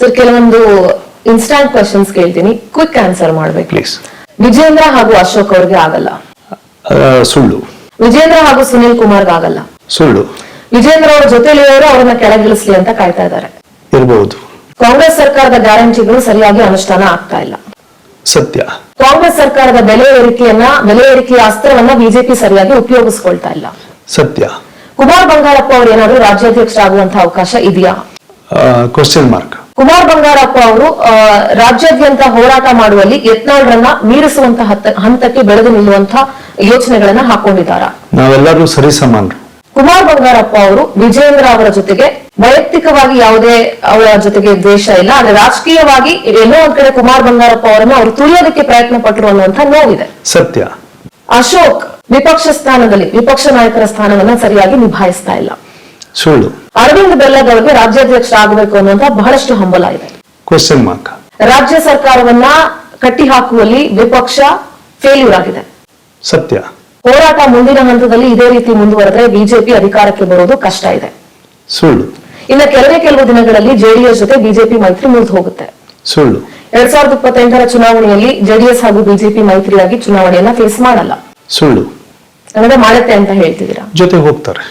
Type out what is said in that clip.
Sir, ಕೆಲವೊಂದು instant questions ಕೇಳ್ತೀನಿ, quick answer ಮಾಡ್ಬೇಕು ಪ್ಲೀಸ್. ವಿಜೇಂದ್ರ ಹಾಗೂ ಅಶೋಕ್ ಅವ್ರಿಗೆ ಆಗಲ್ಲ. ಸುಳ್ಳು. ವಿಜೇಂದ್ರ ಹಾಗೂ ಸುನಿಲ್ ಕುಮಾರ್ಗೆ ಆಗಲ್ಲ. ಸುಳ್ಳು. ವಿಜೇಂದ್ರ ಅವರ ಜೊತೆಲಿರೋರು ಅವ್ರನ್ನ ಕೆಳಗಿಳಿಸ್ಲಿ ಅಂತ ಕಾಯ್ತಾ ಇದ್ದಾರೆ. ಇರಬಹುದು. ಕಾಂಗ್ರೆಸ್ ಸರ್ಕಾರದ ಗ್ಯಾರಂಟಿಗಳು ಸರಿಯಾಗಿ ಅನುಷ್ಠಾನ ಆಗ್ತಾ ಇಲ್ಲ. ಸತ್ಯ. ಕಾಂಗ್ರೆಸ್ ಸರ್ಕಾರದ ಬೆಲೆ ಏರಿಕೆಯ ಅಸ್ತ್ರವನ್ನ ಬಿಜೆಪಿ ಸರಿಯಾಗಿ ಉಪಯೋಗಿಸ್ಕೊಳ್ತಾ ಇಲ್ಲ. ಸತ್ಯ. ಕುಮಾರ್ ಬಂಗಾರಪ್ಪ ಅವರು ಏನಾದ್ರು ರಾಜ್ಯಾಧ್ಯಕ್ಷರಾಗುವಂತಹ ಅವಕಾಶ ಇದೆಯಾ? Question mark. ಕುಮಾರ್ ಬಂಗಾರಪ್ಪ ಅವರು ರಾಜ್ಯಾದ್ಯಂತ ಹೋರಾಟ ಮಾಡುವಲ್ಲಿ ಯತ್ನಾಳ್ರನ್ನ ಮೀರಿಸುವಂತಹ ಹಂತಕ್ಕೆ ಬೆಳೆದು ನಿಲ್ಲುವಂತಹ ಯೋಚನೆಗಳನ್ನ ಹಾಕೊಂಡಿದ್ದಾರಾ? ನಾವೆಲ್ಲರೂ ಸರಿಸಮಾನರು. ಕುಮಾರ್ ಬಂಗಾರಪ್ಪ ಅವರು ವಿಜೇಂದ್ರ ಅವರ ಜೊತೆಗೆ ವೈಯಕ್ತಿಕವಾಗಿ ಯಾವುದೇ ಅವರ ಜೊತೆಗೆ ದ್ವೇಷ ಇಲ್ಲ, ಆದ್ರೆ ರಾಜಕೀಯವಾಗಿ ಎಲ್ಲೋ ಒಂದ್ ಕಡೆ ಕುಮಾರ್ ಬಂಗಾರಪ್ಪ ಅವರನ್ನು ಅವರು ತುಳಿಯೋದಕ್ಕೆ ಪ್ರಯತ್ನ ಪಟ್ಟರು ಅನ್ನುವಂಥ ನೋವಿದೆ. ಸತ್ಯ. ಅಶೋಕ್ ವಿಪಕ್ಷ ಸ್ಥಾನದಲ್ಲಿ ವಿಪಕ್ಷ ನಾಯಕರ ಸ್ಥಾನವನ್ನ ಸರಿಯಾಗಿ ನಿಭಾಯಿಸ್ತಾ ಇಲ್ಲ. ಸುಳ್ಳು. ಅರವಿಂದ್ ಬೆಲ್ಲದವರಿಗೆ ರಾಜ್ಯಾಧ್ಯಕ್ಷ ಆಗಬೇಕು ಅನ್ನುವಂತ ಬಹಳಷ್ಟು ಹಂಬಲ ಇದೆ. Question mark. ರಾಜ್ಯ ಸರ್ಕಾರವನ್ನ ಕಟ್ಟಿ ಹಾಕುವಲ್ಲಿ ವಿಪಕ್ಷ ಫೇಲ್ಯೂರ್ ಆಗಿದೆ. ಸತ್ಯ. ಹೋರಾಟ ಮುಂದಿನ ಹಂತದಲ್ಲಿ ಇದೇ ರೀತಿ ಮುಂದುವರೆದ್ರೆ ಬಿಜೆಪಿ ಅಧಿಕಾರಕ್ಕೆ ಬರೋದು ಕಷ್ಟ ಇದೆ. ಸುಳ್ಳು. ಇನ್ನು ಕೆಲವು ದಿನಗಳಲ್ಲಿ ಜೆಡಿಎಸ್ ಜೊತೆ ಬಿಜೆಪಿ ಮೈತ್ರಿ ಮುರಿದು ಹೋಗುತ್ತೆ. ಸುಳ್ಳು. 2028ರ ಚುನಾವಣೆಯಲ್ಲಿ ಜೆಡಿಎಸ್ ಹಾಗೂ ಬಿಜೆಪಿ ಮೈತ್ರಿಯಾಗಿ ಚುನಾವಣೆಯನ್ನ ಫೇಸ್ ಮಾಡಲ್ಲ. ಸುಳ್ಳು. ಅಂದ್ರೆ ಮಾಡುತ್ತೆ ಅಂತ ಹೇಳ್ತಿದ್ದೀರಾ? ಜೊತೆ ಹೋಗ್ತಾರೆ.